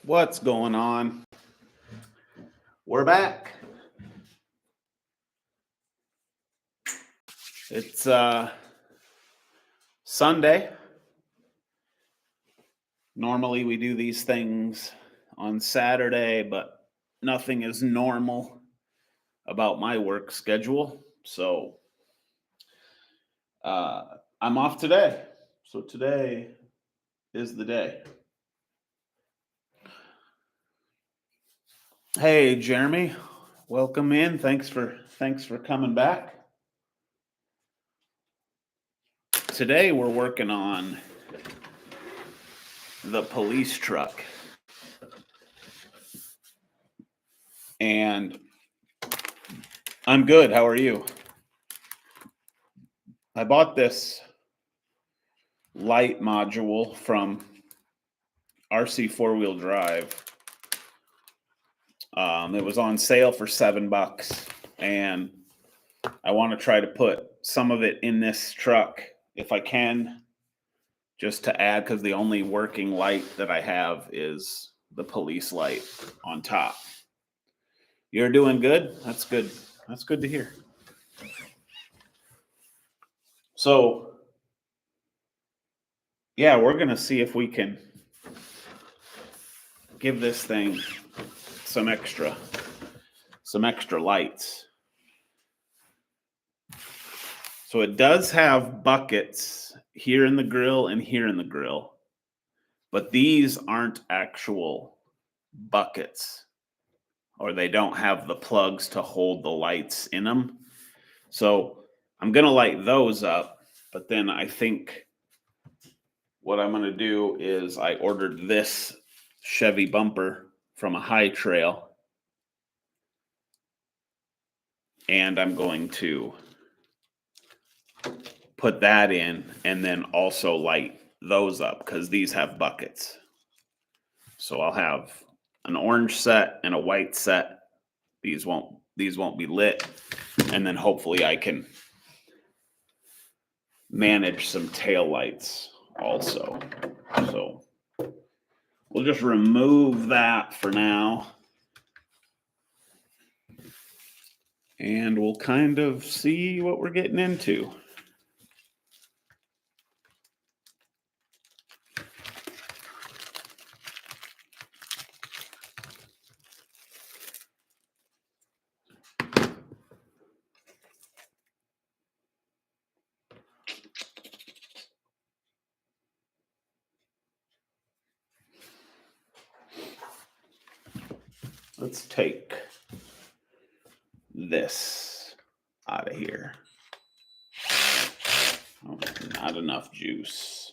What's going on? We're back. It's Sunday. Normally we do these things on Saturday, but nothing is normal about my work schedule. So I'm off today. So today is the day. Hey, Jeremy, welcome in. Thanks for coming back. Today we're working on the police truck. And I'm good. How are you? I bought this light module from RC 4-wheel drive. It was on sale for $7, and I want to try to put some of it in this truck if I can, just to add, because the only working light that I have is the police light on top. You're doing good? That's good. That's good to hear. So, yeah, we're going to see if we can give this thing some extra lights. So it does have buckets here in the grill and here in the grill, but these aren't actual buckets, or they don't have the plugs to hold the lights in them. So I'm going to light those up, but then I think what I'm going to do is I ordered this Chevy bumper from a High Trail, and I'm going to put that in and then also light those up because these have buckets. So I'll have an orange set and a white set. These won't be lit, and then hopefully I can manage some tail lights also. So we'll just remove that for now, and we'll kind of see what we're getting into. Let's take this out of here. Oh, not enough juice.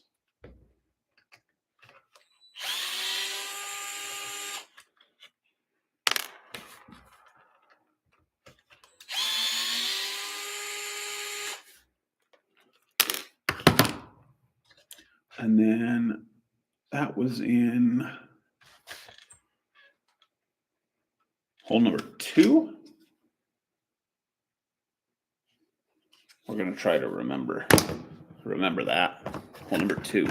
And then that was in hole number 2. We're going to try to remember that. Hole number 2.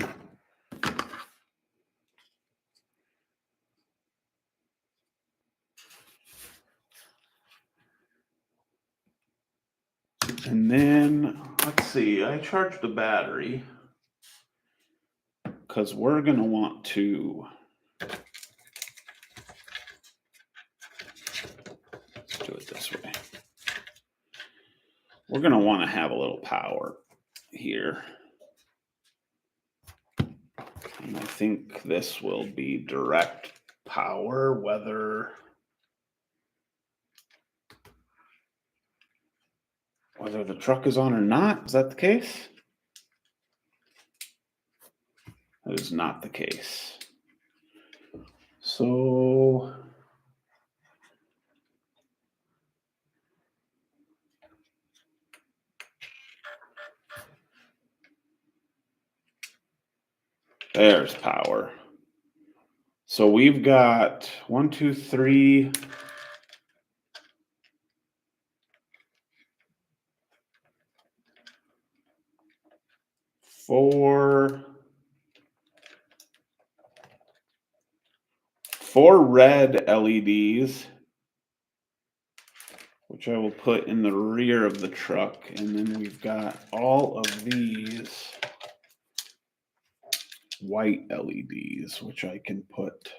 And then, let's see, I charged the battery because we're going to want to, let's do it this way. We're going to want to have a little power here. And I think this will be direct power, whether the truck is on or not. Is that the case? That is not the case. So there's power. So we've got 1, 2, 3, 4, 4 red LEDs, which I will put in the rear of the truck. And then we've got all of these white LEDs, which I can put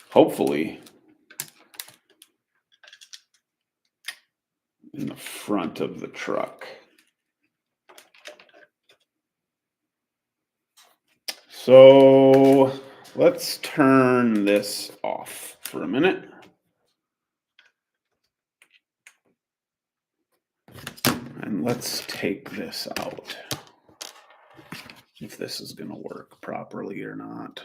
hopefully in the front of the truck. So let's turn this off for a minute. And let's take this out. If this is going to work properly or not.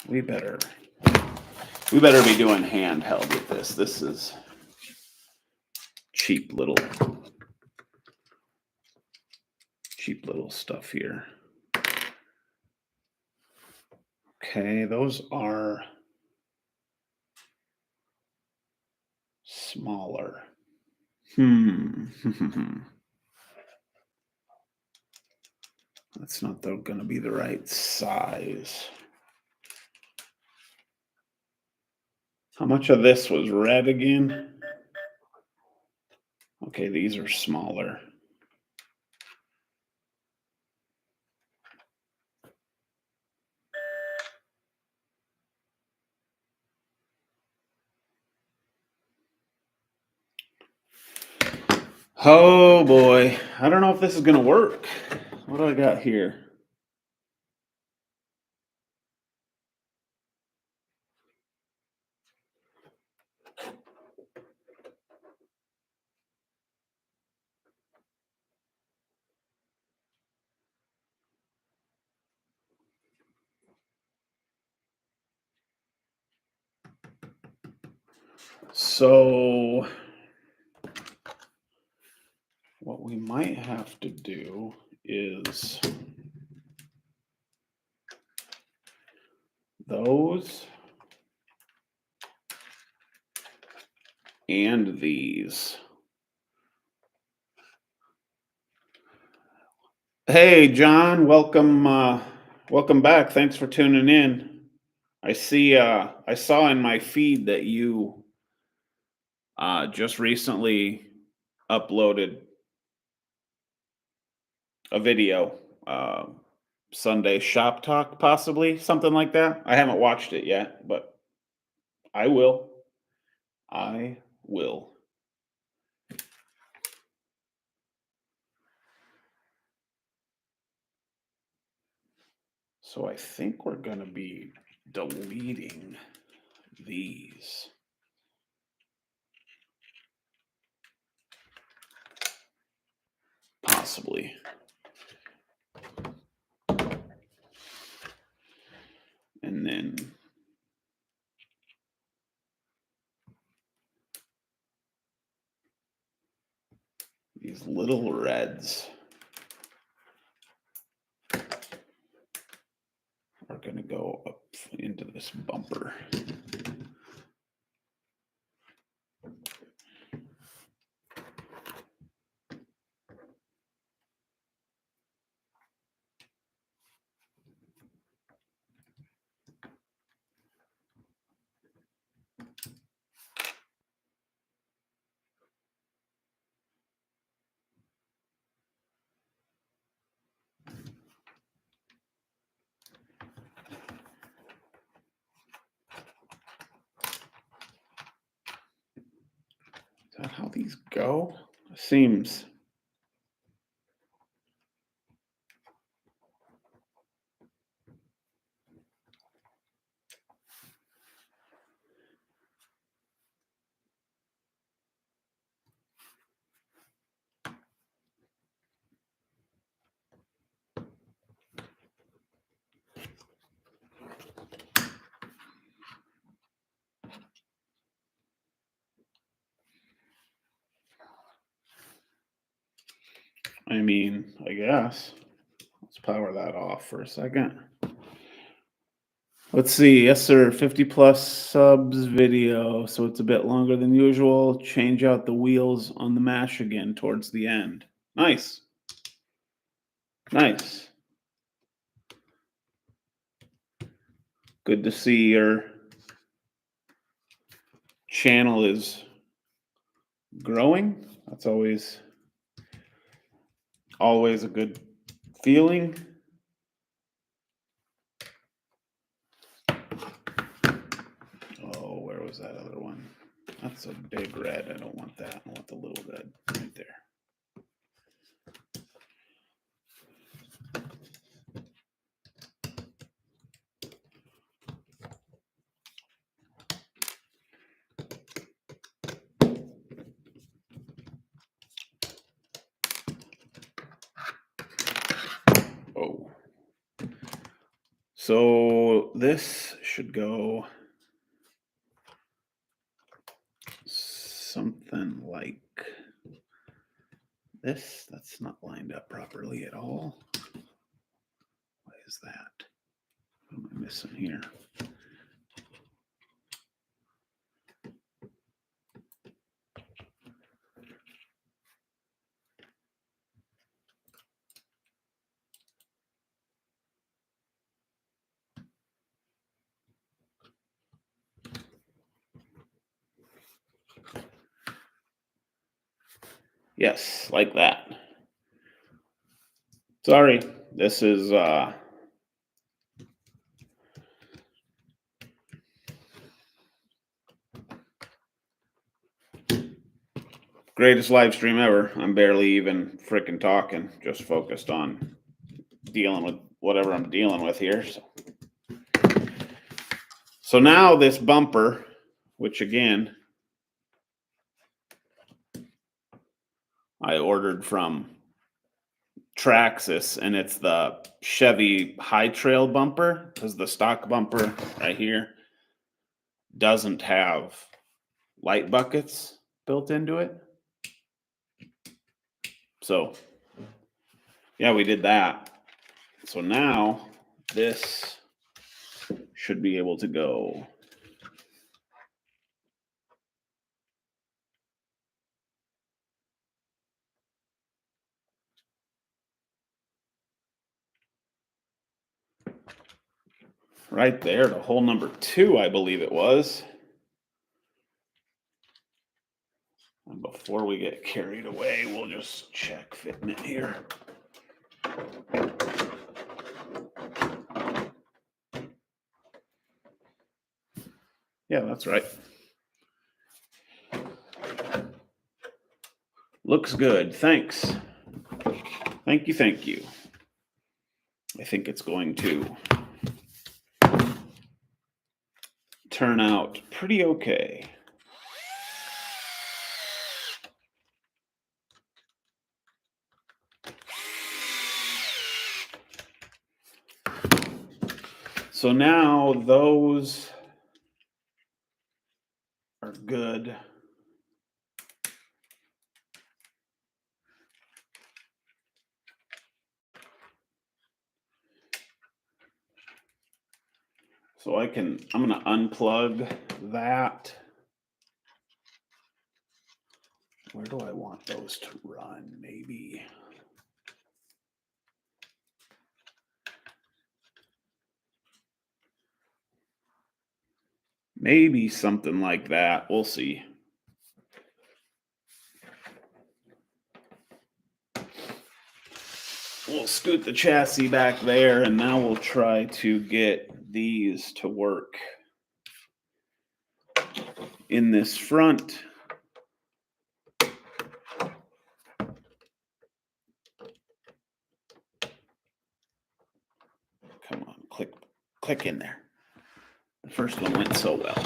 We better be doing handheld with this. This is cheap little stuff here. Okay, those are smaller. That's not going to be the right size. How much of this was red again? Okay, these are smaller. Oh boy, I don't know if this is going to work. What do I got here? So what we might have to do is those and these. Hey, John, welcome back. Thanks for tuning in. I saw in my feed that you just recently uploaded a video, Sunday Shop Talk, possibly something like that. I haven't watched it yet, but I will. So I think we're going to be deleting these. Possibly. And then these little reds are going to go up into this bumper. Is that how these go? Seems. I mean, I guess. Let's power that off for a second. Let's see. Yes, sir. 50 plus subs video. So it's a bit longer than usual. Change out the wheels on the mash again towards the end. Nice. Nice. Good to see your channel is growing. That's always a good feeling. Oh, where was that other one? That's a big red. I don't want that. I want the little red right there. Oh. So this should go something like this. That's not lined up properly at all. What is that? What am I missing here? Yes, like that. Sorry, this is greatest live stream ever. I'm barely even freaking talking, just focused on dealing with whatever I'm dealing with here. So now this bumper, which again, I ordered from Trx4, and it's the Chevy High Trail bumper, because the stock bumper right here doesn't have light buckets built into it. So yeah, we did that. So now this should be able to go right there to hole number 2, I believe it was. And before we get carried away, we'll just check fitment here. Yeah, that's right. Looks good. Thanks. Thank you. Thank you. I think it's going to turn out pretty okay. So now those are good. So I'm going to unplug that. Where do I want those to run? Maybe something like that. We'll see. We'll scoot the chassis back there, and now we'll try to get these to work in this front. Come on, click in there. The first one went so well.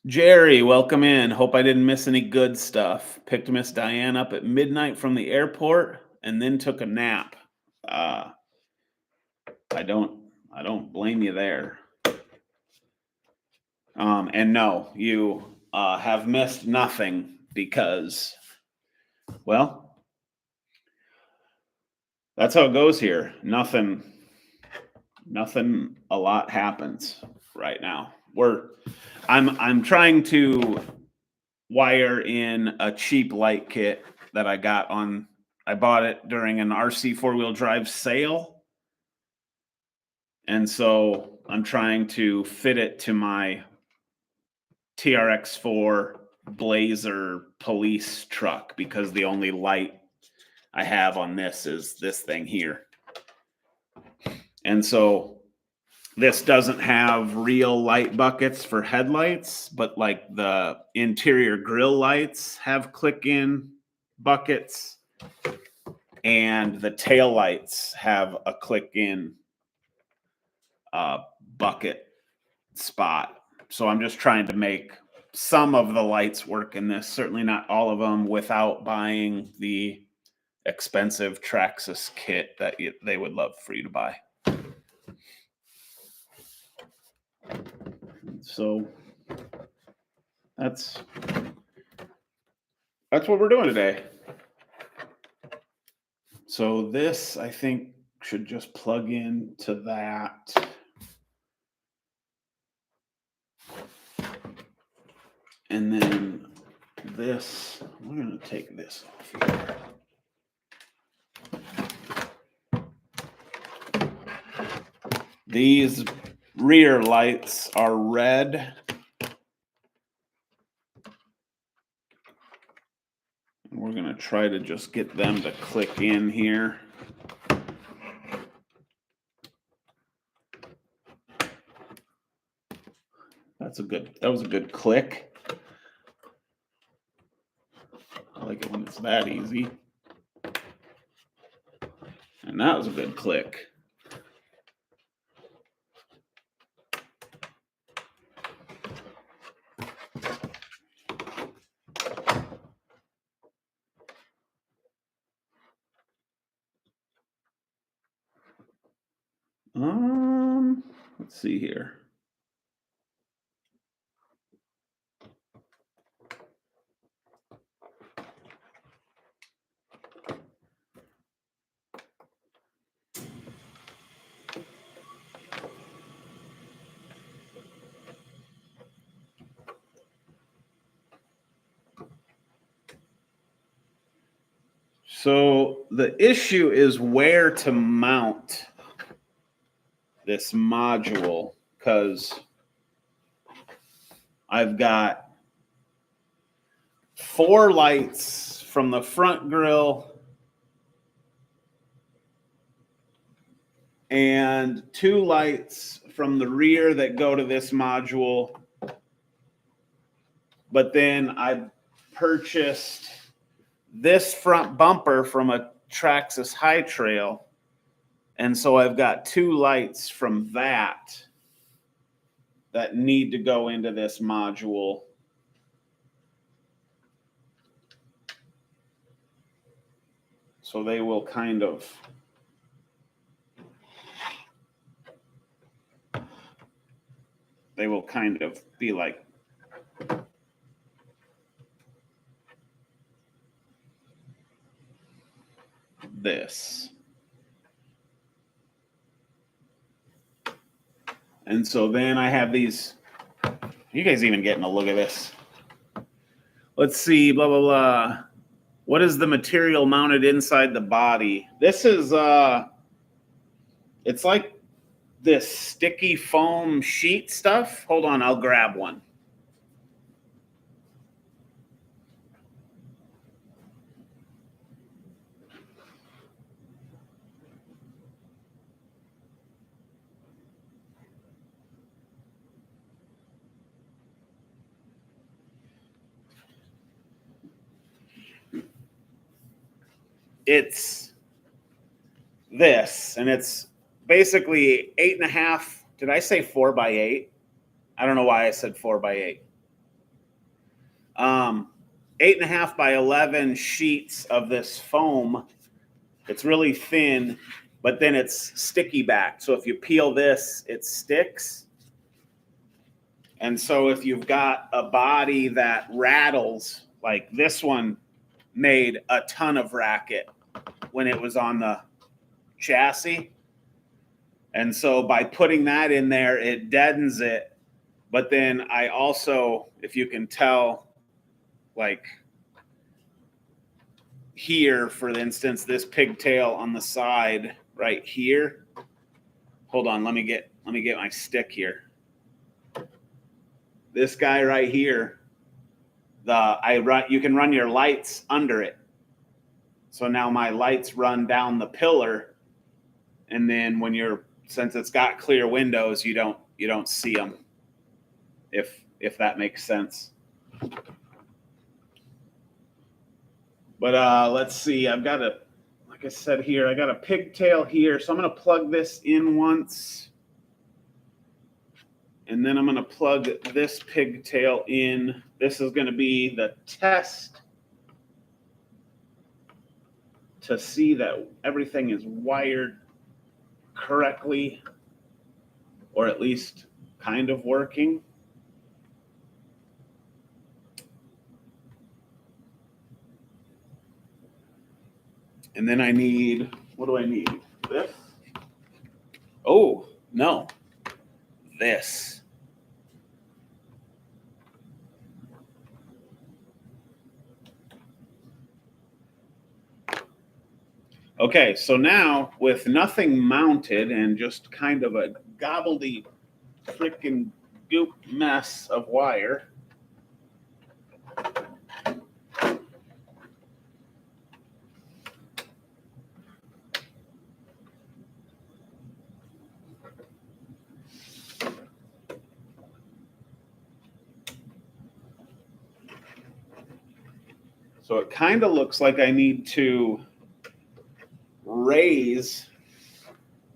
Jerry, welcome in. Hope I didn't miss any good stuff. Picked Miss Diane up at midnight from the airport and then took a nap. I don't blame you there. And no, you have missed nothing because, well, that's how it goes here. Nothing nothing a lot happens right now. I'm trying to wire in a cheap light kit that I got on. I bought it during an RC 4-wheel drive sale. And so I'm trying to fit it to my Trx4 Blazer police truck because the only light I have on this is this thing here. And so this doesn't have real light buckets for headlights, but like the interior grille lights have click-in buckets, and the tail lights have a click-in bucket spot. So I'm just trying to make some of the lights work in this, certainly not all of them, without buying the expensive Traxxas kit that they would love for you to buy. So that's what we're doing today. So this, I think, should just plug into that. And then this, we're going to take this off here. These rear lights are red. And we're going to try to just get them to click in here. That was a good click. I like it when it's that easy. And that was a good click. Let's see here. So the issue is where to mount this module, because I've got 4 lights from the front grille and 2 lights from the rear that go to this module. But then I purchased this front bumper from a Traxxas High Trail. And so I've got 2 lights from that need to go into this module. So they will kind of be like this. And so then I have these. You guys even getting a look at this? Let's see, blah, blah, blah. What is the material mounted inside the body? This is, it's like this sticky foam sheet stuff. Hold on, I'll grab one. It's this, and it's basically 8.5. Did I say 4x8? I don't know why I said 4x8. 8.5 by 11 sheets of this foam. It's really thin, but then it's sticky back. So if you peel this, it sticks. And so if you've got a body that rattles, like this one made a ton of racket when it was on the chassis. And so by putting that in there, it deadens it. But then I also, if you can tell, like here, for instance, this pigtail on the side right here. Hold on, let me get my stick here. This guy right here, you can run your lights under it. So now my lights run down the pillar, and then since it's got clear windows, you don't see them. If that makes sense. But let's see. Like I said here, I got a pigtail here, so I'm gonna plug this in once. And then I'm going to plug this pigtail in. This is going to be the test to see that everything is wired correctly, or at least kind of working. And then what do I need? This? Oh, no. This. Okay, so now with nothing mounted and just kind of a gobbledy freaking goop mess of wire, so it kind of looks like I need to raise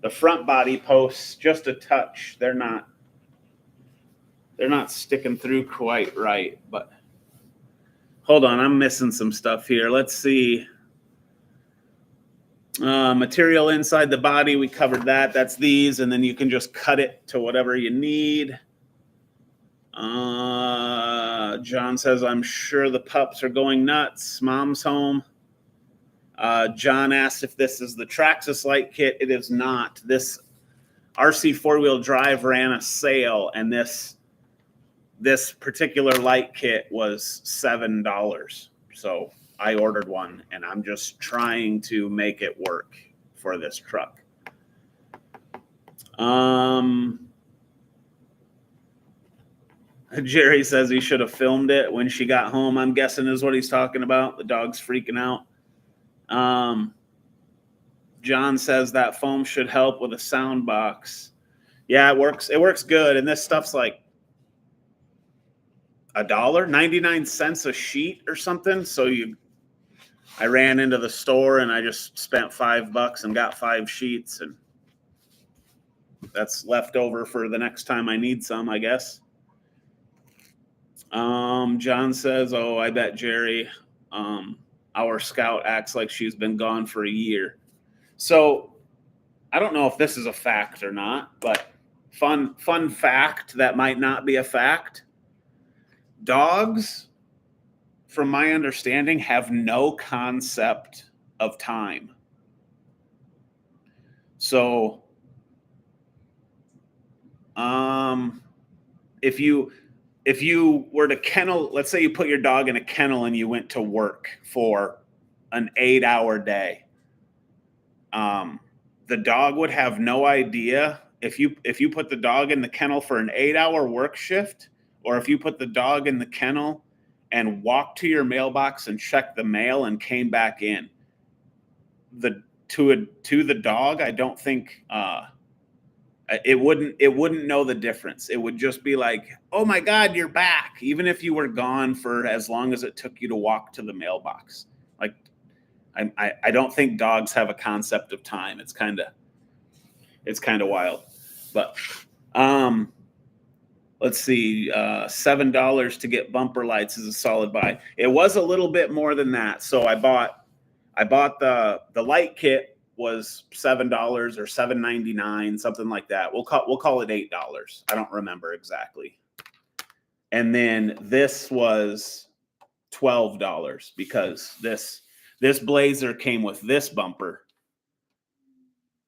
the front body posts just a touch. They're not sticking through quite right, but hold on, I'm missing some stuff here. Let's see. Material inside the body, we covered that. That's these, and then you can just cut it to whatever you need. John says, I'm sure the pups are going nuts. Mom's home. John asked if this is the Trx4 light kit. It is not. This RC four-wheel drive ran a sale, and this particular light kit was $7. So I ordered one, and I'm just trying to make it work for this truck. Jerry says he should have filmed it when she got home, I'm guessing is what he's talking about. The dog's freaking out. John says that foam should help with a sound box. Yeah, it works. It works good. And this stuff's like $1.99 a sheet or something. So I ran into the store and I just spent $5 and got 5 sheets, and that's left over for the next time I need some, I guess. John says, oh, I bet Jerry, our scout acts like she's been gone for a year. So I don't know if this is a fact or not, but fun fact that might not be a fact. Dogs, from my understanding, have no concept of time. So if you were to kennel, let's say you put your dog in a kennel and you went to work for an 8-hour day, the dog would have no idea if you put the dog in the kennel for an 8-hour work shift, or if you put the dog in the kennel and walked to your mailbox and checked the mail and came back in. To the dog, I don't think it wouldn't know the difference. It would just be like, oh my God, you're back, even if you were gone for as long as it took you to walk to the mailbox. Like, I don't think dogs have a concept of time. It's kind of wild. But let's see, $7 to get bumper lights is a solid buy. It was a little bit more than that. So I bought the light kit was $7 or $7.99, something like that. We'll call it $8. I don't remember exactly. And then this was $12 because this Blazer came with this bumper,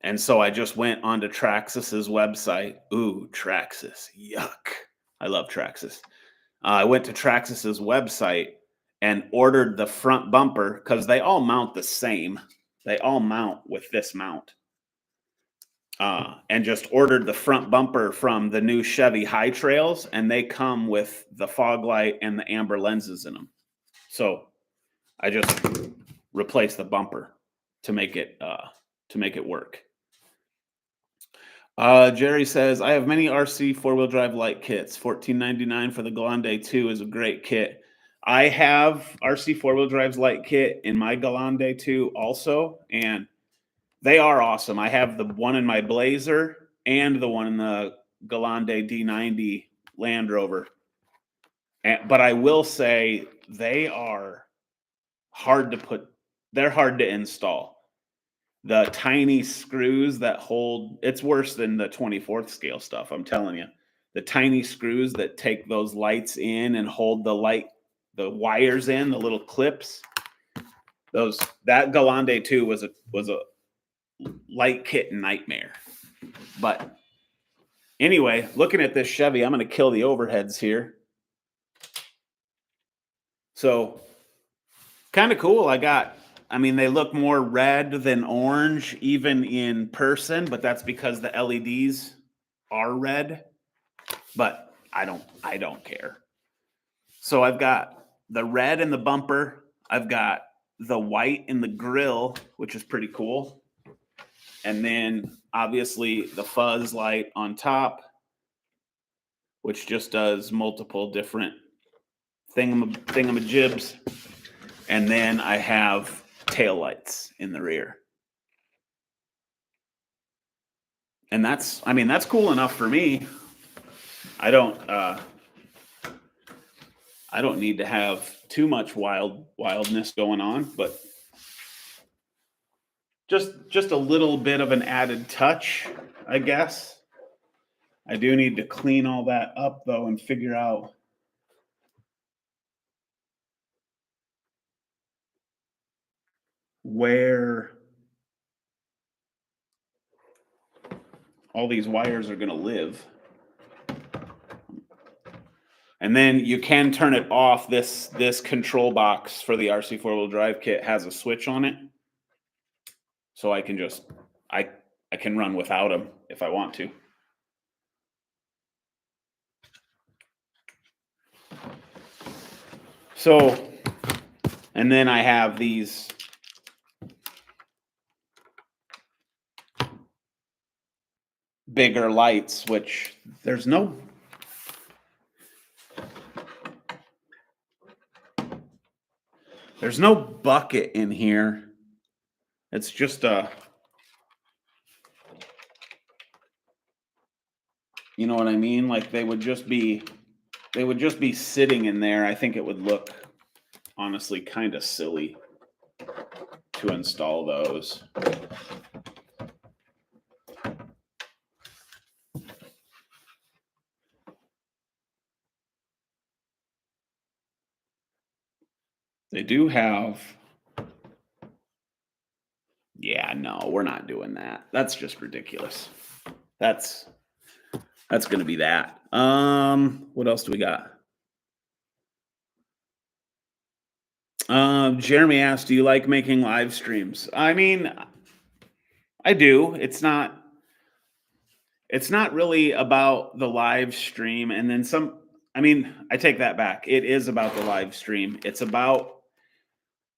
And so I just went onto Traxxas's website. Ooh, Traxxas. Yuck. I love Traxxas. I went to Traxxas's website and ordered the front bumper because they all mount the same. They all mount with this mount. And just ordered the front bumper from the new Chevy High Trails, and they come with the fog light and the amber lenses in them. So I just replaced the bumper to make it work. Jerry says, I have many RC four-wheel drive light kits. $14.99 for the Grande 2 is a great kit. I have RC four-wheel drives light kit in my Grande 2 also, and they are awesome. I have the one in my Blazer and the one in the Grande D90 Land Rover. But I will say they are they're hard to install. The tiny screws that hold, it's worse than the 24th scale stuff, I'm telling you. The tiny screws that take those lights in and hold the wires in, the little clips. That Grande 2 was a light kit nightmare. But anyway, looking at this Chevy, I'm going to kill the overheads here. So kind of cool. They look more red than orange even in person, but that's because the LEDs are red. But I don't care. So I've got the red in the bumper. I've got the white in the grill, which is pretty cool. And then obviously the fuzz light on top, which just does multiple different thingamajibs. And then I have tail lights in the rear. And that's cool enough for me. I don't need to have too much wildness going on, but just a little bit of an added touch, I guess. I do need to clean all that up though and figure out where all these wires are going to live. And then you can turn it off. This control box for the RC four-wheel drive kit has a switch on it. So I can I can run without them if I want to. So, and then I have these bigger lights, which there's no bucket in here. It's just you know what I mean? Like they would just be sitting in there. I think it would look honestly kind of silly to install those. They do have, yeah, no, we're not doing that. That's just ridiculous. That's going to be that. What else do we got? Jeremy asked, do you like making live streams? I mean, I do. It's not really about the live stream. And then I take that back. It is about the live stream.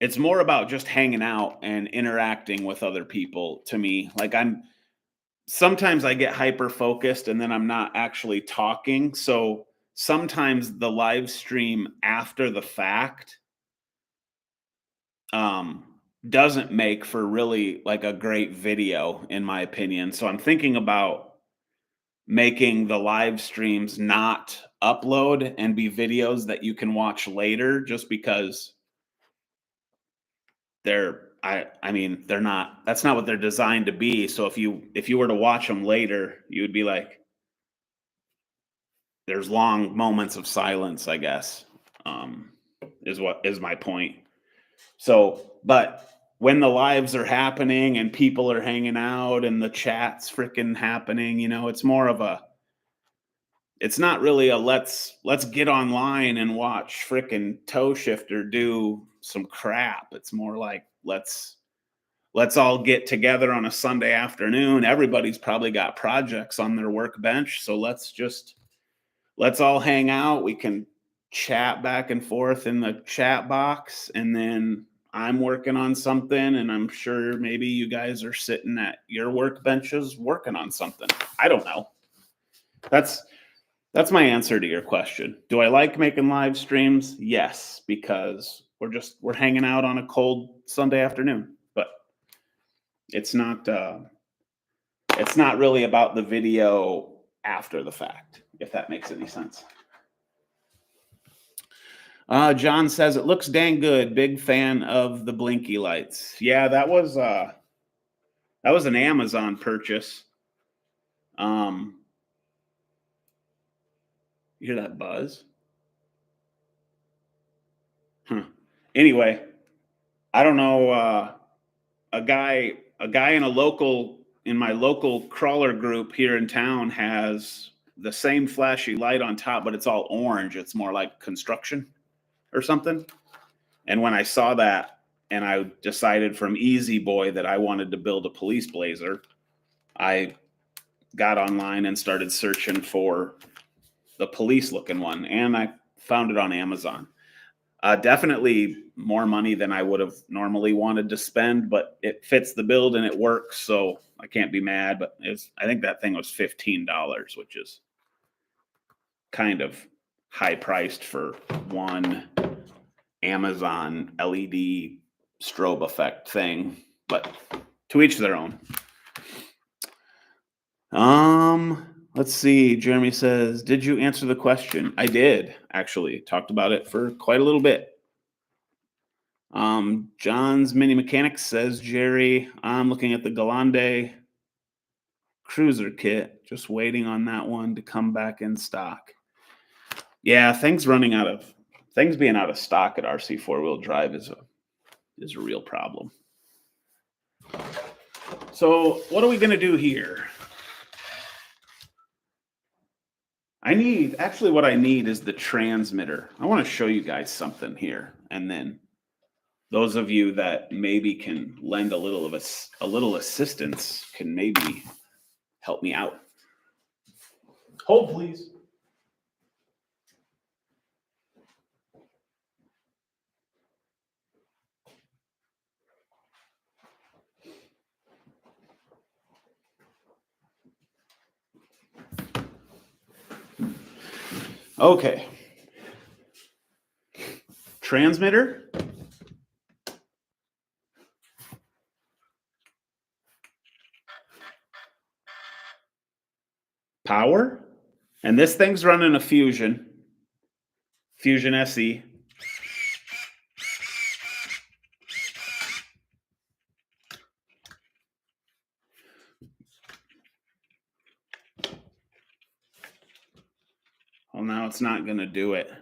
It's more about just hanging out and interacting with other people to me. Like sometimes I get hyper focused and then I'm not actually talking. So sometimes the live stream after the fact doesn't make for really like a great video, in my opinion. So I'm thinking about making the live streams not upload and be videos that you can watch later, just because they're not, that's not what they're designed to be. So if you were to watch them later, you would be like, there's long moments of silence, I guess, is my point. So, but when the lives are happening and people are hanging out and the chat's freaking happening, it's more of a, it's not really a let's get online and watch freaking Toe Shifter do some crap. It's more like let's all get together on a Sunday afternoon. Everybody's probably got projects on their workbench, so let's all hang out. We can chat back and forth in the chat box, and then I'm working on something, and I'm sure maybe you guys are sitting at your workbenches working on something. I don't know. That's my answer to your question. Do I like making live streams? Yes, because we're hanging out on a cold Sunday afternoon. But it's not really about the video after the fact, if that makes any sense. John says it looks dang good. Big fan of the blinky lights. Yeah, that was an Amazon purchase. You hear that buzz? Huh. Anyway, I don't know. A guy in my local crawler group here in town has the same flashy light on top, but it's all orange. It's more like construction or something. And when I saw that, and I decided from Easy Boy that I wanted to build a police blazer, I got online and started searching for the police looking one, and I found it on Amazon. Definitely more money than I would have normally wanted to spend, but it fits the build and it works, so I can't be mad. But I think that thing was $15, which is kind of high priced for one Amazon LED strobe effect thing, but to each their own. Let's see. Jeremy says, did you answer the question? I did, actually. Talked about it for quite a little bit. John's Mini Mechanics says, Jerry, I'm looking at the Galande Cruiser kit, just waiting on that one to come back in stock. Yeah, things being out of stock at RC 4-wheel drive is a real problem. So what are we going to do here? What I need is the transmitter. I want to show you guys something here, and then those of you that maybe can lend a little assistance can maybe help me out. Hold, please. Okay. Transmitter. Power. And this thing's running a Fusion SE. Well, now it's not going to do it.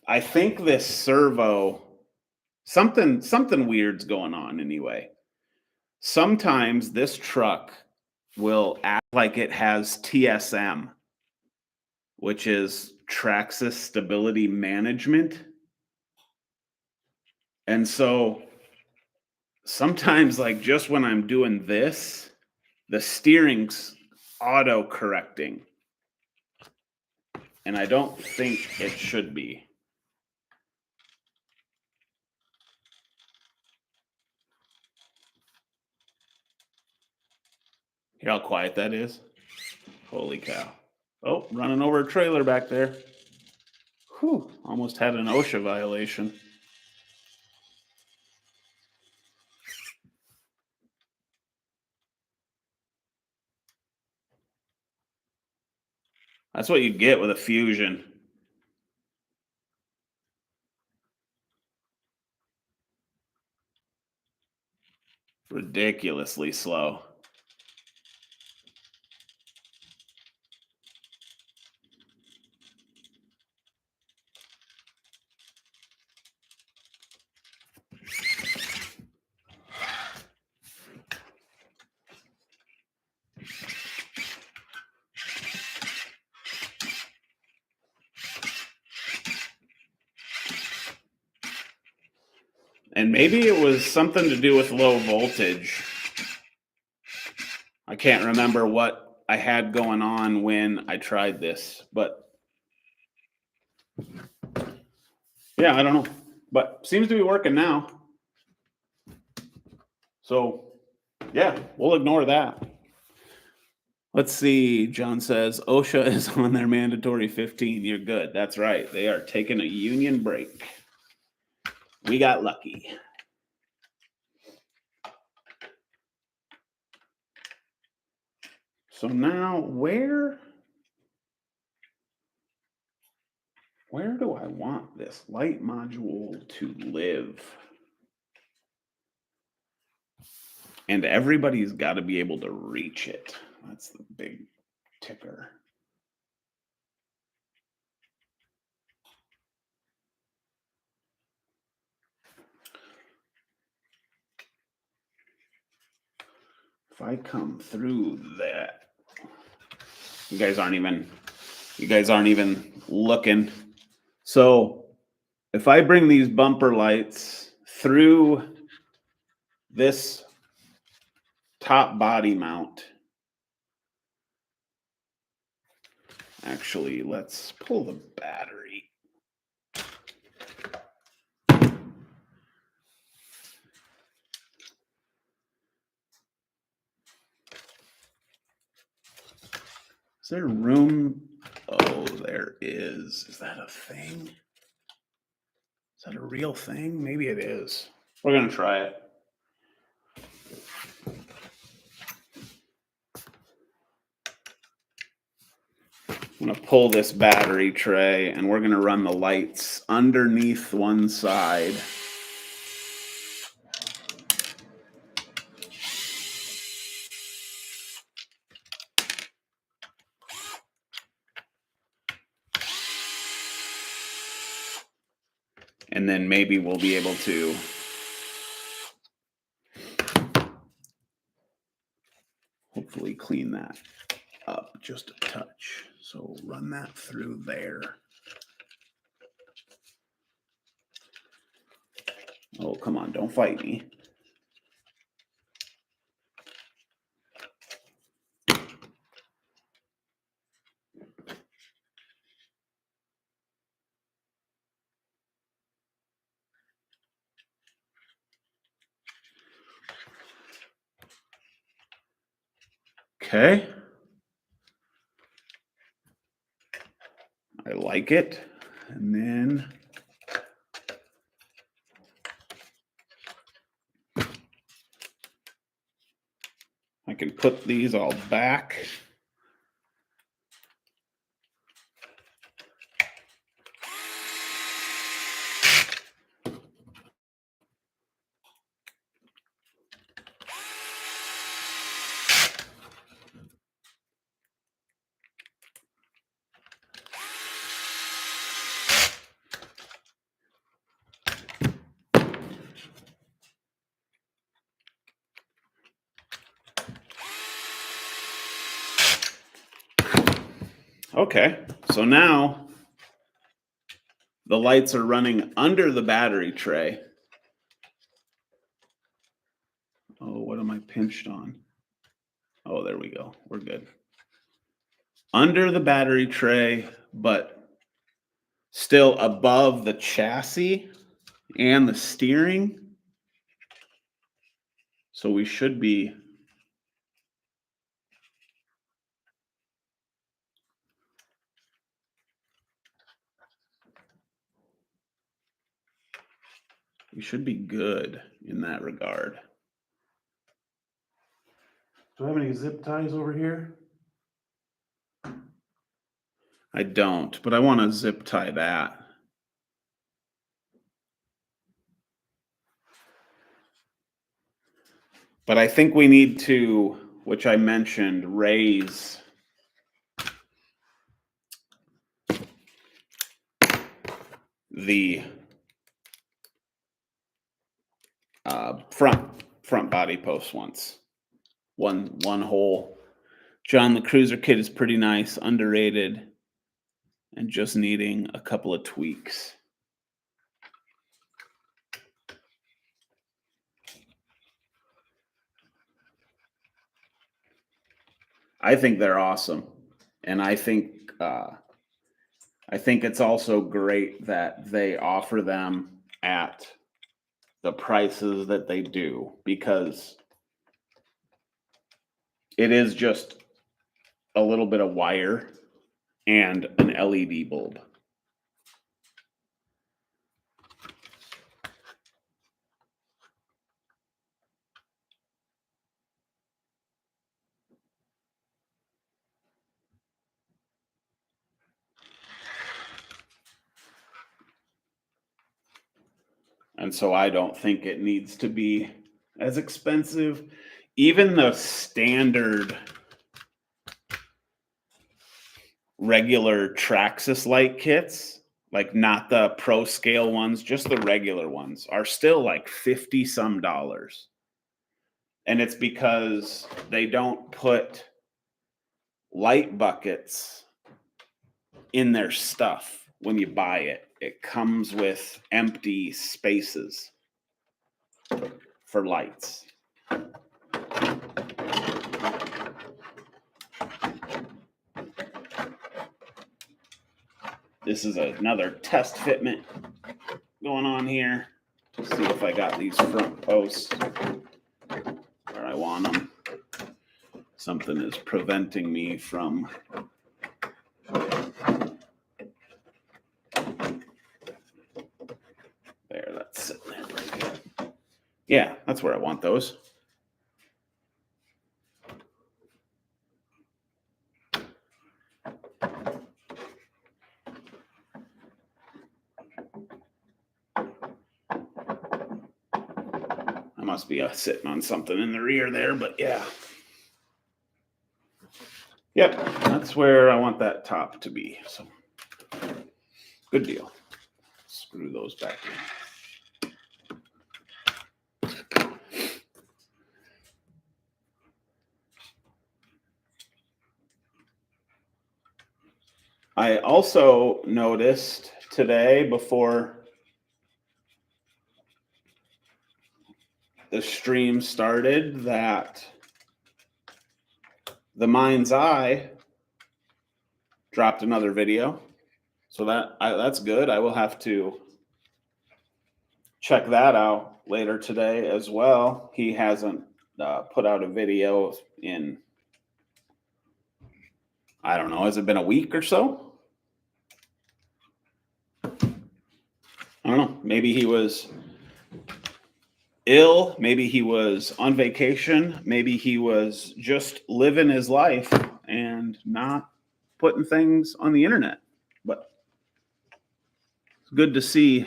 I think this servo, something weird's going on anyway. Sometimes this truck will act like it has TSM, which is Traxxas Stability Management. And so sometimes, like just when I'm doing this, the steering's auto correcting. And I don't think it should be. Hear how quiet that is? Holy cow. Oh, running over a trailer back there. Whew, almost had an OSHA violation. That's what you get with a Fusion. Ridiculously slow. And maybe it was something to do with low voltage. I can't remember what I had going on when I tried this, but yeah, I don't know. But seems to be working now. So yeah, we'll ignore that. Let's see. John says OSHA is on their mandatory 15. You're good. That's right. They are taking a union break. We got lucky. So now where do I want this light module to live? And everybody's got to be able to reach it. That's the big ticker. If I come through that, you guys aren't even looking. So if I bring these bumper lights through this top body mount, actually, let's pull the battery. Is there room? Oh, there is. Is that a thing? Is that a real thing? Maybe it is. We're going to try it. I'm going to pull this battery tray and we're going to run the lights underneath one side. And then maybe we'll be able to hopefully clean that up just a touch. So run that through there. Oh, come on, don't fight me. Okay. I like it. And then I can put these all back. Okay, so now the lights are running under the battery tray. Oh, what am I pinched on? Oh, there we go. We're good. Under the battery tray, but still above the chassis and the steering. So we should be good in that regard. Do I have any zip ties over here? I don't, but I want to zip tie that. But I think we need to, which I mentioned, raise the front body post once. One hole. John, the cruiser kit is pretty nice, underrated, and just needing a couple of tweaks. I think they're awesome. And I think it's also great that they offer them at the prices that they do, because it is just a little bit of wire and an LED bulb. And so I don't think it needs to be as expensive. Even the standard regular Traxxas light kits, like not the pro scale ones, just the regular ones, are still like 50 some dollars. And it's because they don't put light buckets in their stuff when you buy it. It comes with empty spaces for lights. This is another test fitment going on here to see if I got these front posts where I want them. Something is preventing me from there. That's sitting there pretty good. Yeah, that's where I want those. I must be sitting on something in the rear there, but yeah. Yep, that's where I want that top to be. So, good deal. Screw those back in. I also noticed today, before the stream started, that the Mind's Eye dropped another video. So that's good. I will have to check that out later today as well. He hasn't put out a video in, I don't know, has it been a week or so? I don't know. Maybe he was ill. Maybe he was on vacation. Maybe he was just living his life and not putting things on the internet. But it's good to see.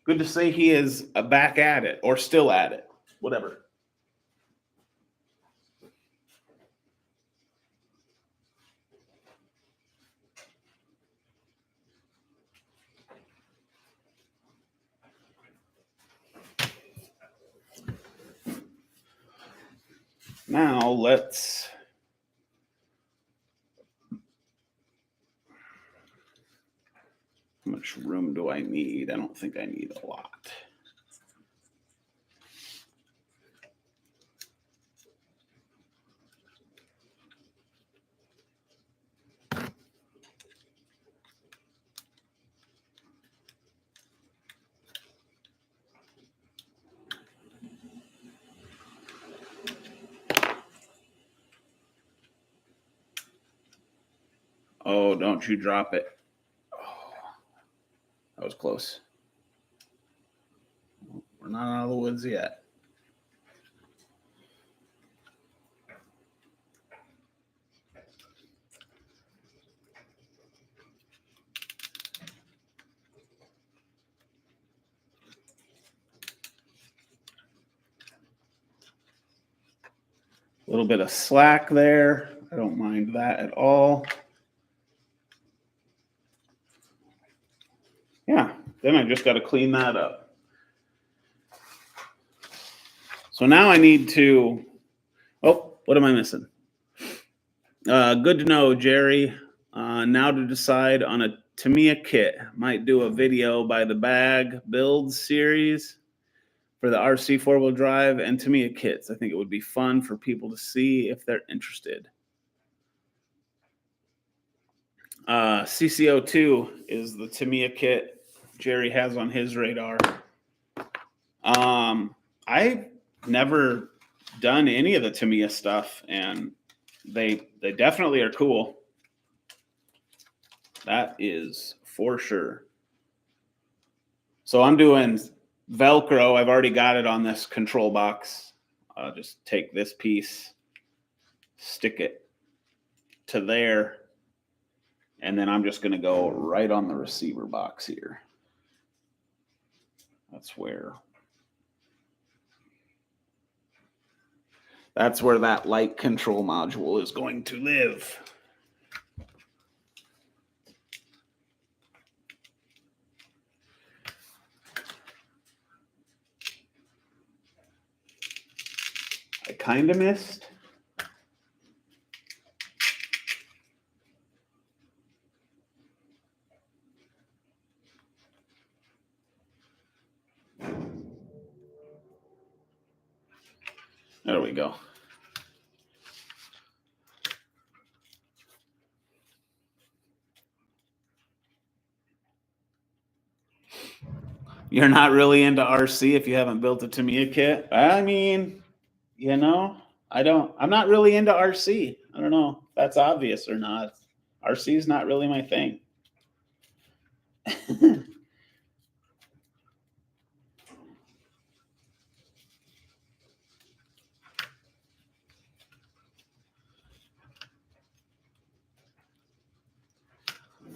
Good to see he is back at it, or still at it. Whatever. Now let's how much room do I need? I don't think I need a lot. Oh, don't you drop it. Oh, that was close. We're not out of the woods yet. A little bit of slack there. I don't mind that at all. Yeah, then I just got to clean that up. So now I need to, oh, what am I missing? Good to know, Jerry. Now to decide on a Tamiya kit. Might do a video by the bag build series. for the RC 4-wheel drive and Tamiya kits. I think it would be fun for people to see if they're interested. CCO2 is the Tamiya kit Jerry has on his radar. I've never done any of the Tamiya stuff, and they definitely are cool. That is for sure. So I'm doing Velcro. I've already got it on this control box. I'll just take this piece, stick it to there, and then I'm just going to go right on the receiver box here. That's where that light control module is going to live. I kind of missed. There we go. You're not really into RC if you haven't built a Tamiya kit? I mean, you know, I'm not really into RC. I don't know if that's obvious or not. RC is not really my thing.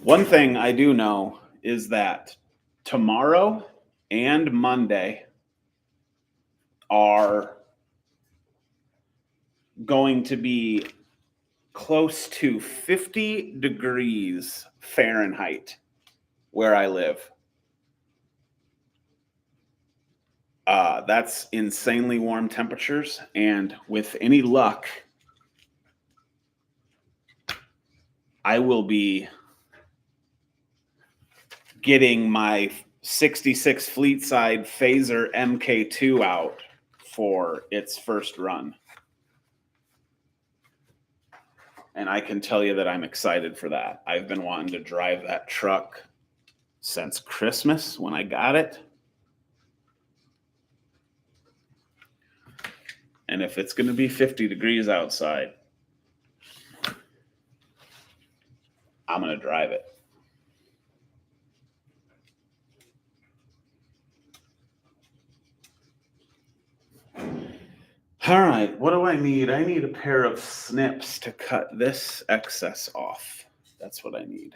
One thing I do know is that tomorrow and Monday are going to be close to 50 degrees Fahrenheit where I live. That's insanely warm temperatures, and with any luck, I will be getting my 66 Fleetside Phaser MK2 out for its first run. And I can tell you that I'm excited for that. I've been wanting to drive that truck since Christmas when I got it. And if it's going to be 50 degrees outside, I'm going to drive it. All right, what do I need? I need a pair of snips to cut this excess off. That's what I need.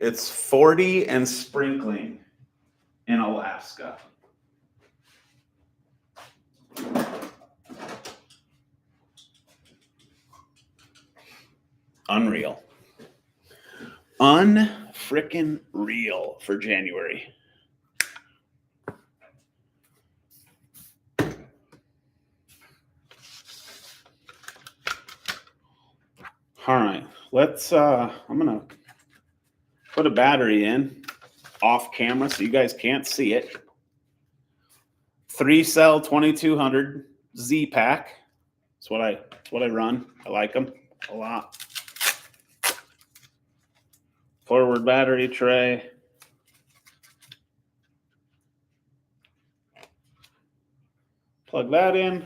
It's 40 and sprinkling in Alaska. Unreal. Unfrickin' real for January. All right, let's, I'm going to put a battery in off camera so you guys can't see it. 3-cell 2200 Z pack. That's what I run. I like them a lot. Forward battery tray. Plug that in.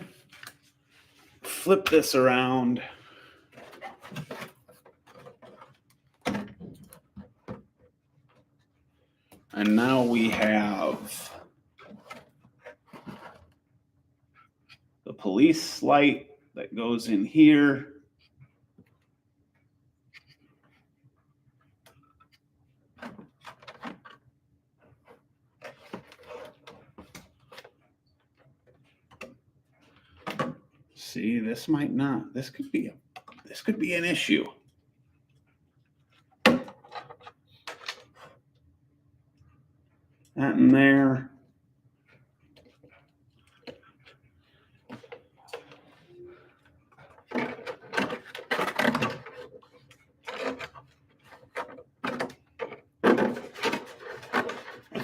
Flip this around. And now we have the police light that goes in here. See, this could be an issue. That in there.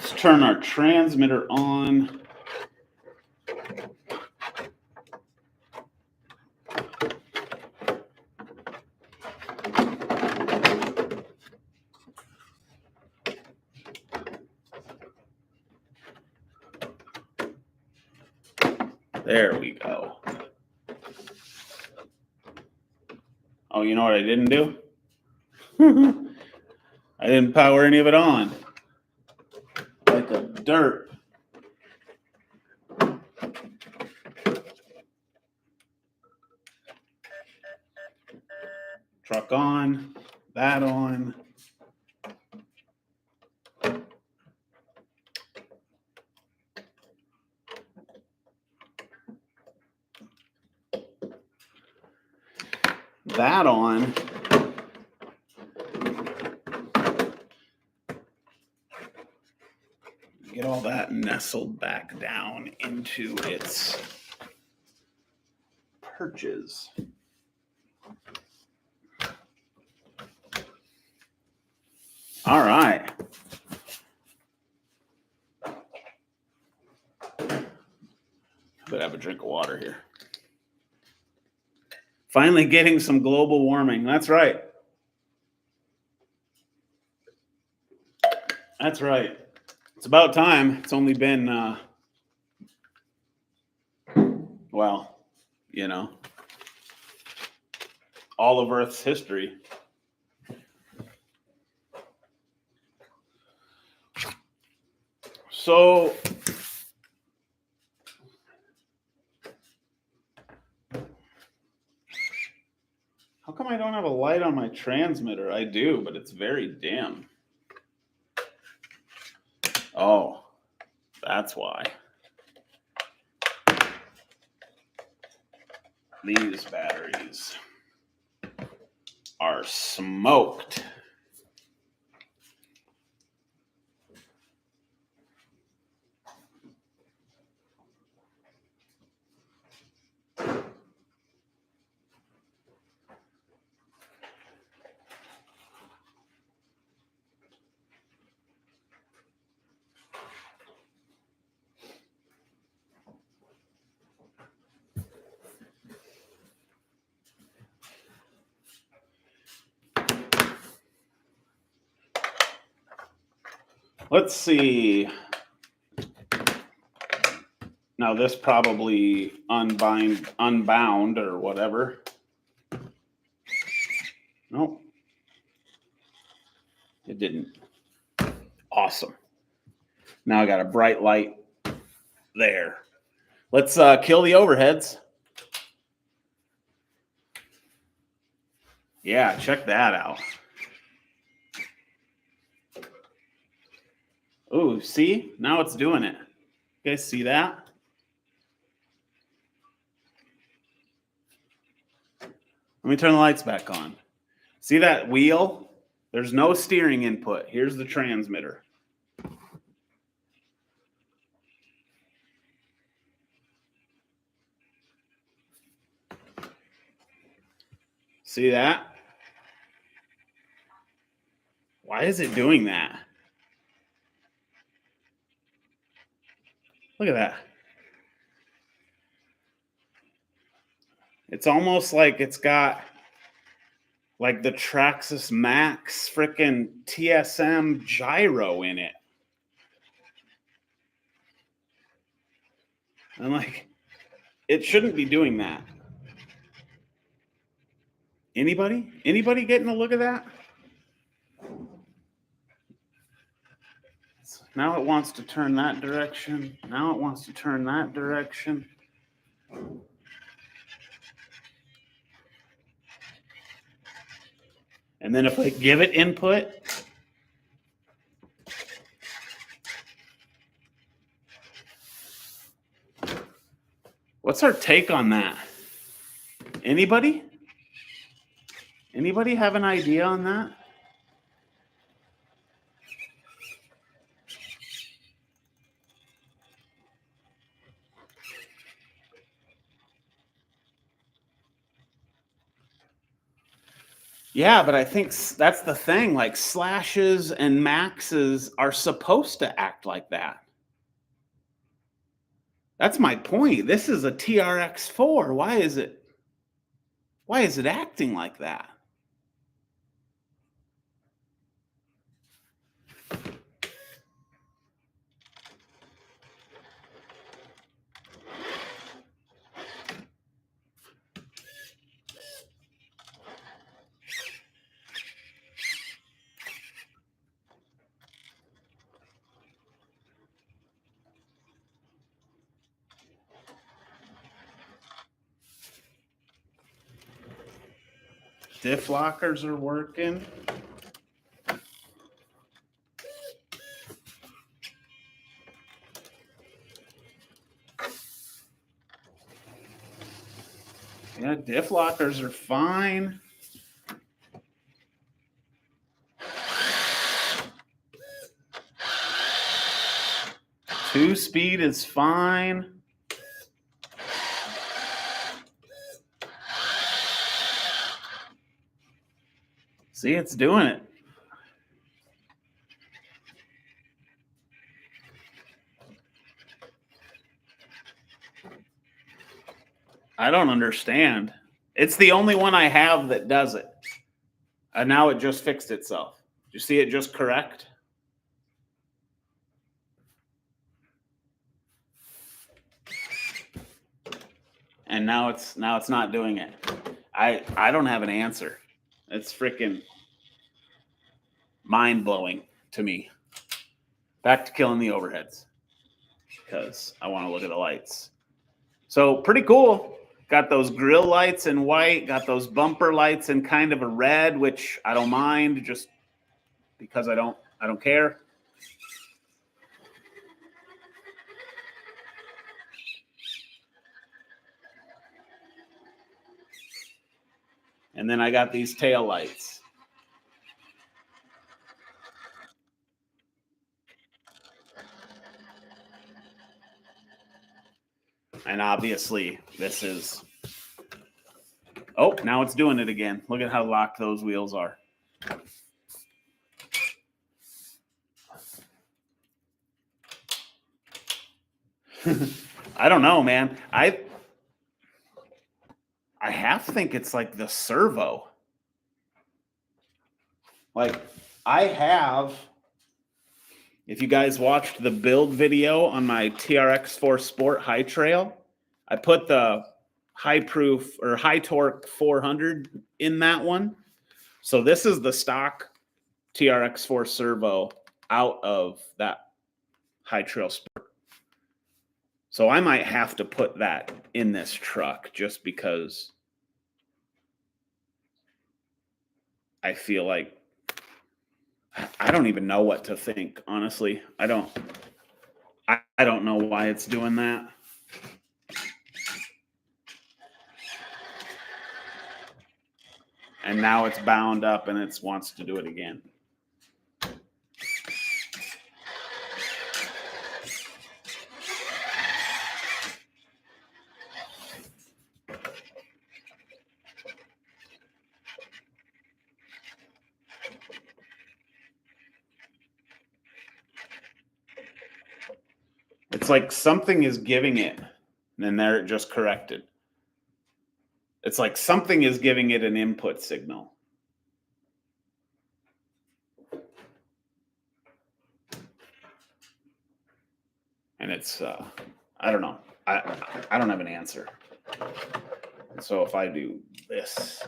Let's turn our transmitter on. There we go. Oh, you know what I didn't do? I didn't power any of it on. Like a dirt. Truck on, that on. That on. Get all that nestled back down into its perches. All right. But have a drink of water here. Finally getting some global warming. That's right. That's right. It's about time. It's only been, well, you know, all of Earth's history. So, how come I don't have a light on my transmitter? I do, but it's very dim. Oh, that's why. These batteries are smoked. Let's see. Now this probably unbound or whatever. Nope. It didn't. Awesome. Now I got a bright light there. Let's kill the overheads. Yeah, check that out. Oh, see? Now it's doing it. You guys see that? Let me turn the lights back on. See that wheel? There's no steering input. Here's the transmitter. See that? Why is it doing that? Look at that. It's almost like it's got like the Traxxas Max freaking TSM gyro in it. And like, it shouldn't be doing that. Anybody? Anybody getting a look at that? Now it wants to turn that direction. Now it wants to turn that direction. And then if I give it input, what's our take on that? Anybody? Anybody have an idea on that? Yeah, but I think that's the thing. Like slashes and maxes are supposed to act like that. That's my point. This is a TRX4. Why is it acting like that? Diff lockers are working. Yeah, diff lockers are fine. Two speed is fine. See, it's doing it. I don't understand. It's the only one I have that does it. And now it just fixed itself. You see it just correct? And now it's not doing it. I don't have an answer. It's freaking mind-blowing to me. Back to killing the overheads because I want to look at the lights. So pretty cool. Got those grill lights in white, got those bumper lights in kind of a red, which I don't mind just because I don't care. And then I got these tail lights. And obviously this is, oh, now it's doing it again. Look at how locked those wheels are. I don't know, man. I half think it's like the servo. Like I have, if you guys watched the build video on my TRX4 Sport High Trail, I put the high proof or high torque 400 in that one. So this is the stock TRX4 servo out of that High Trail Sport. So I might have to put that in this truck just because I feel like I don't even know what to think, honestly. I don't know why it's doing that. And now it's bound up and it wants to do it again. It's like something is giving it, and then there it just corrected. It's like something is giving it an input signal. And it's, I don't know. I don't have an answer. So if I do this,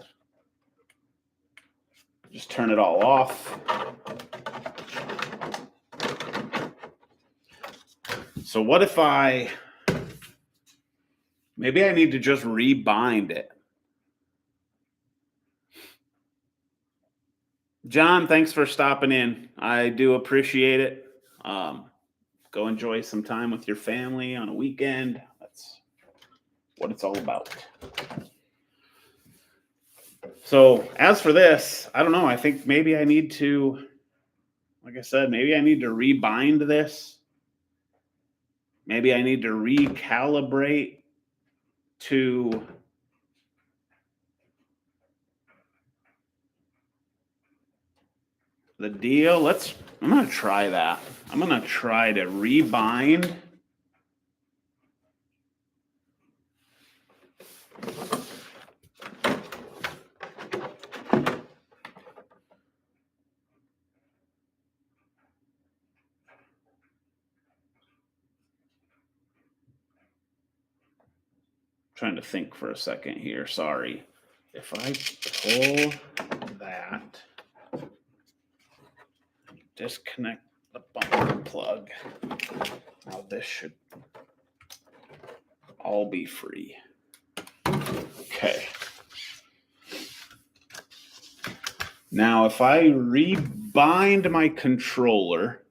just turn it all off. So what if maybe I need to just rebind it. John, thanks for stopping in. I do appreciate it. Go enjoy some time with your family on a weekend. That's what it's all about. So as for this, I don't know. I think maybe I need to, like I said, maybe I need to rebind this. Maybe I need to recalibrate to the deal. I'm going to try that. I'm going to try to rebind. Trying to think for a second here. Sorry. If I pull that, disconnect the bumper plug. Now this should all be free. Okay. Now if I rebind my controller,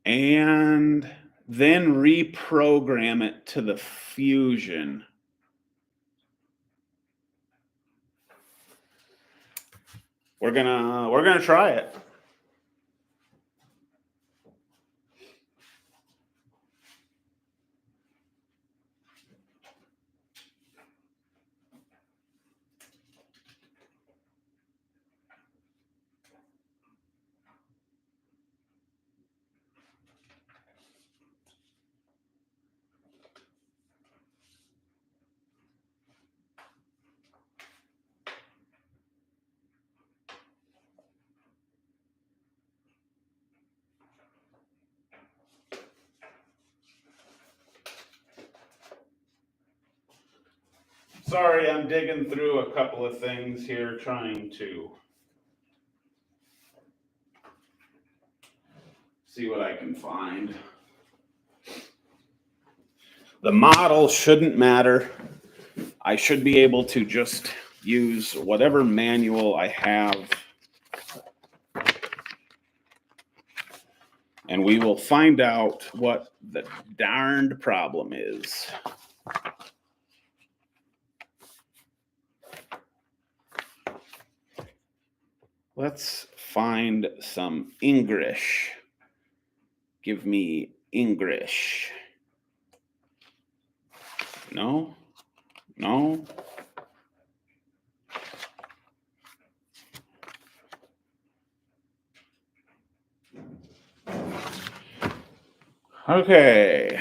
and then reprogram it to the Fusion. We're gonna try it. Sorry, I'm digging through a couple of things here trying to see what I can find. The model shouldn't matter. I should be able to just use whatever manual I have. And we will find out what the darned problem is. Let's find some English. Give me English. No? No? Okay.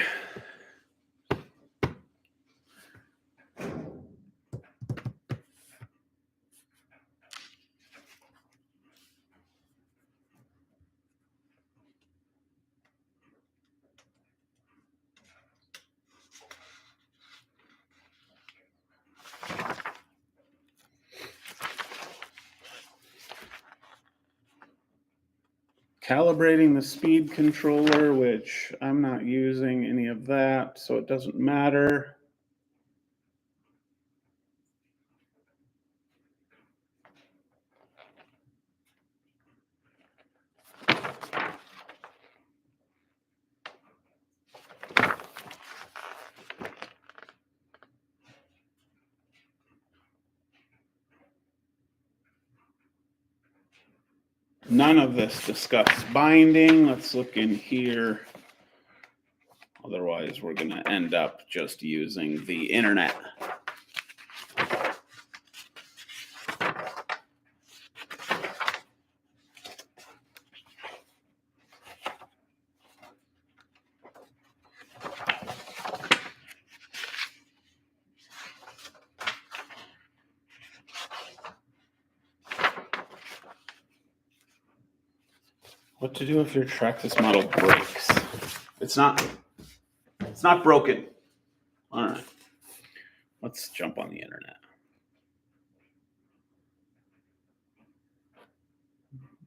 Calibrating the speed controller, which I'm not using any of that, so it doesn't matter. None of this discuss binding. Let's look in here. Otherwise, we're going to end up just using the internet. What to do if your Trx model breaks? It's not broken. All right. Let's jump on the internet.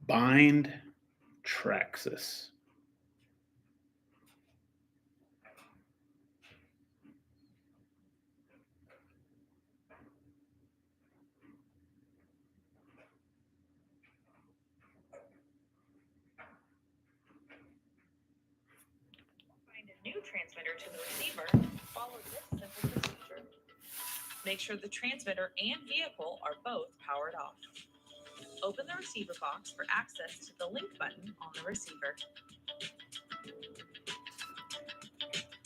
Bind Trx. New transmitter to the receiver, follow this simple procedure. Make sure the transmitter and vehicle are both powered off. Open the receiver box for access to the link button on the receiver.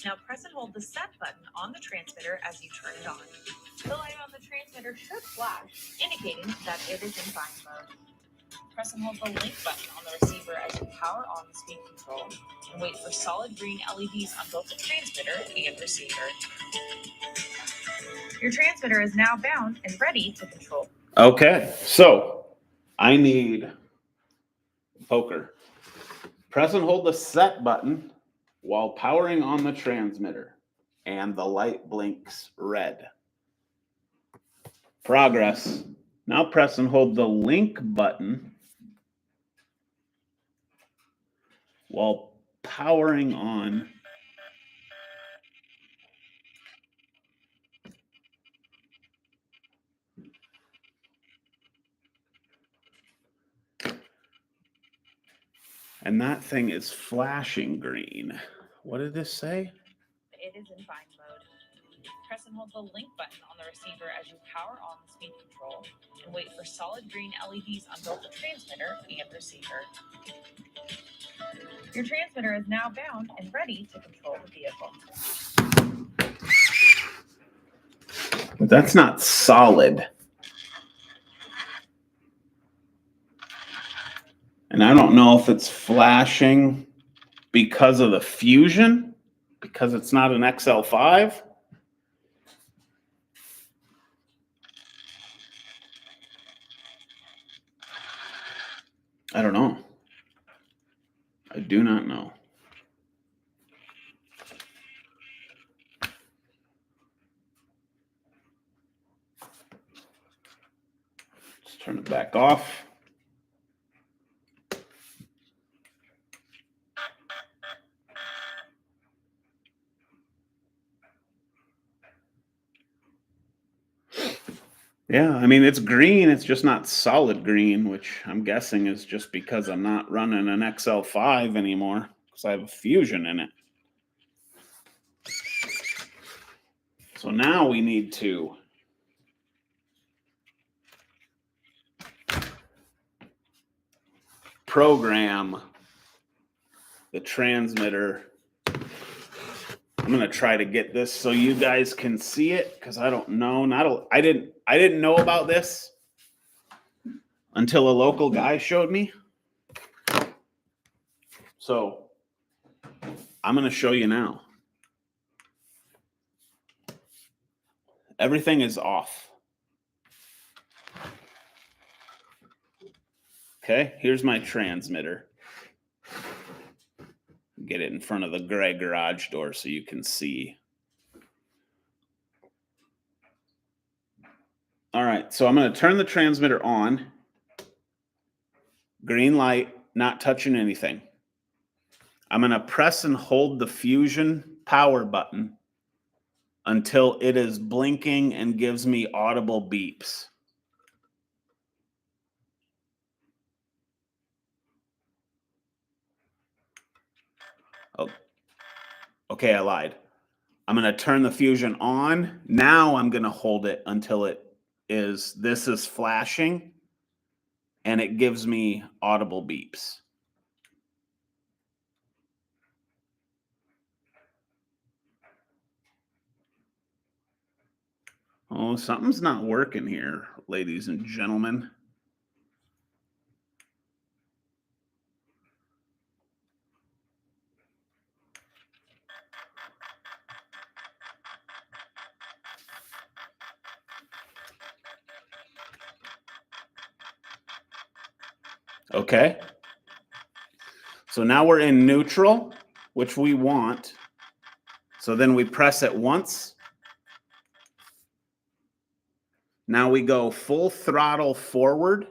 Now press and hold the set button on the transmitter as you turn it on. The light on the transmitter should flash, indicating that it is in fine mode. Press and hold the link button on the receiver as you power on the speed control and wait for solid green LEDs on both the transmitter and receiver. Your transmitter is now bound and ready to control. Okay, so I need poker. Press and hold the set button while powering on the transmitter, and the light blinks red. Progress. Now press and hold the link button while powering on. And that thing is flashing green. What did this say? It is in fine mode. Press and hold the link button on the receiver as you power on the speed control and wait for solid green LEDs on both the transmitter and receiver. Your transmitter is now bound and ready to control the vehicle. But that's not solid. And I don't know if it's flashing because of the fusion, because it's not an XL5. I don't know. I do not know. Let's turn it back off. Yeah, I mean, it's green. It's just not solid green, which I'm guessing is just because I'm not running an XL5 anymore because I have a fusion in it. So now we need to program the transmitter. I'm going to try to get this so you guys can see it because I don't know. I didn't know about this until a local guy showed me. So I'm going to show you now. Everything is off. Okay, here's my transmitter. Get it in front of the gray garage door so you can see. All right, so I'm going to turn the transmitter on. Green light, not touching anything. I'm going to press and hold the fusion power button until it is blinking and gives me audible beeps. Oh, okay, I lied. I'm going to turn the fusion on. Now I'm going to hold it until this is flashing and it gives me audible beeps. Oh, something's not working here, ladies and gentlemen. Okay. So now we're in neutral, which we want. So then we press it once. Now we go full throttle forward.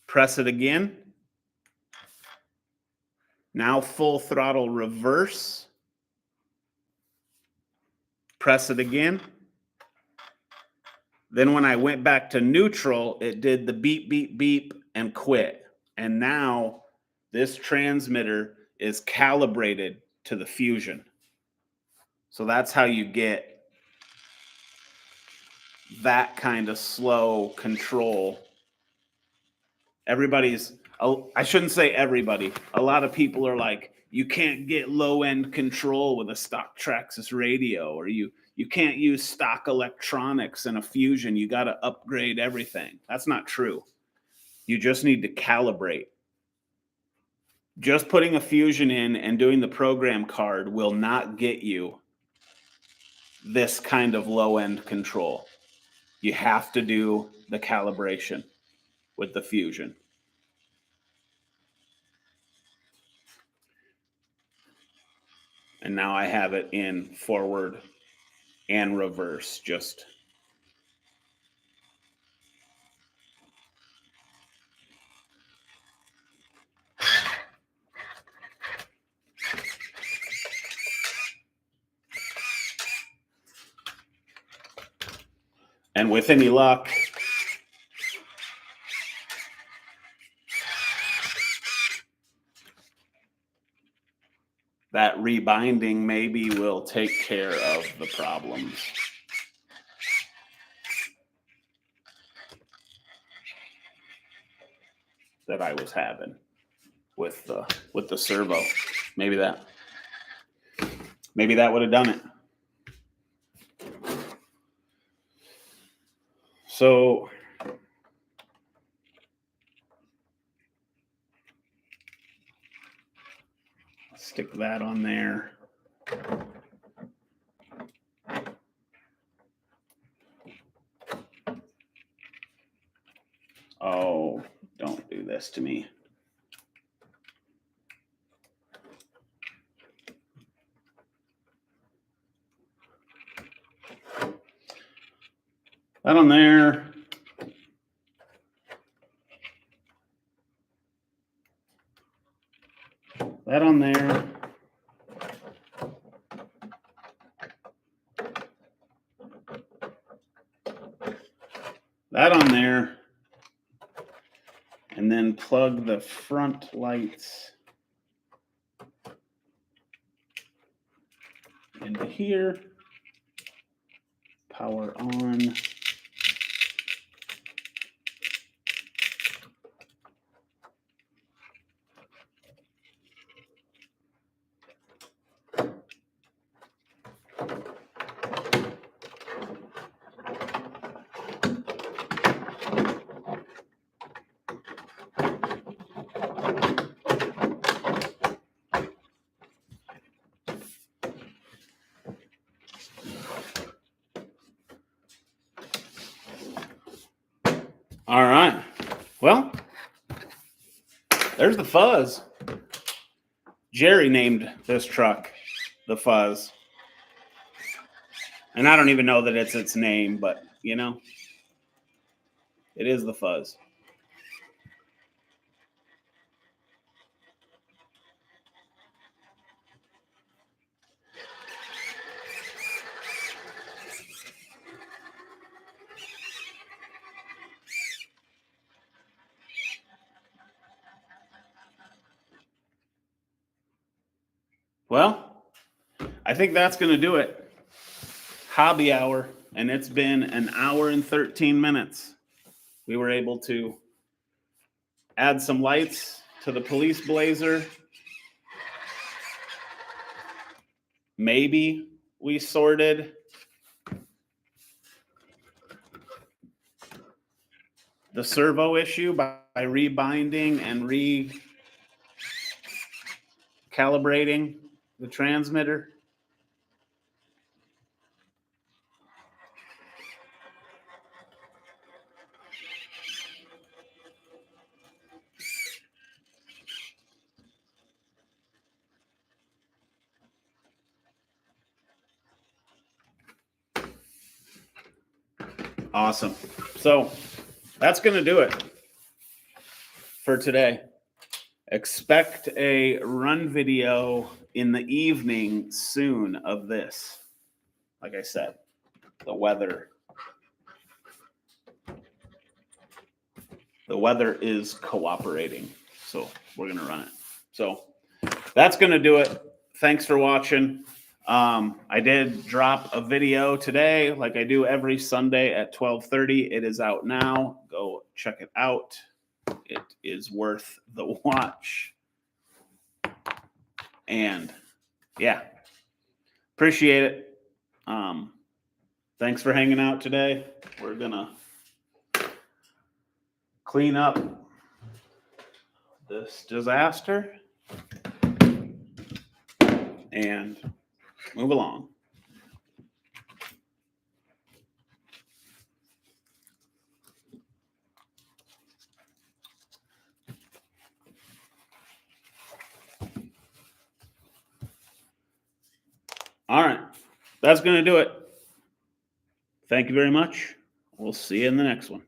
Press it again. Now full throttle reverse. Press it again. Then when I went back to neutral, it did the beep, beep, beep and quit. And now this transmitter is calibrated to the fusion. So that's how you get that kind of slow control. I shouldn't say everybody. A lot of people are like, you can't get low-end control with a stock Traxxas radio, or you can't use stock electronics and a Fusion. You got to upgrade everything. That's not true. You just need to calibrate. Just putting a Fusion in and doing the program card will not get you this kind of low-end control. You have to do the calibration with the Fusion. And now I have it in forward and reverse, just and with any luck, that rebinding maybe will take care of the problems that I was having with the servo. Maybe that would have done it. So stick that on there. Oh, don't do this to me. That on there. That on there. That on there. And then plug the front lights into here. Power on. All right. Well, there's the Fuzz. Jerry named this truck the Fuzz. And I don't even know that it's its name, but, you know, it is the Fuzz. Well, I think that's going to do it. Hobby hour, and it's been an hour and 13 minutes. We were able to add some lights to the Police Blazer. Maybe we sorted the servo issue by rebinding and recalibrating the transmitter. Awesome. So that's going to do it for today. Expect a run video in the evening soon of this. Like I said, the weather is cooperating. So we're going to run it. So that's going to do it. Thanks for watching. I did drop a video today, like I do every Sunday at 12:30. It is out now. Go check it out. It is worth the watch. And yeah, appreciate it. Thanks for hanging out today. We're gonna clean up this disaster and move along. All right, that's going to do it. Thank you very much. We'll see you in the next one.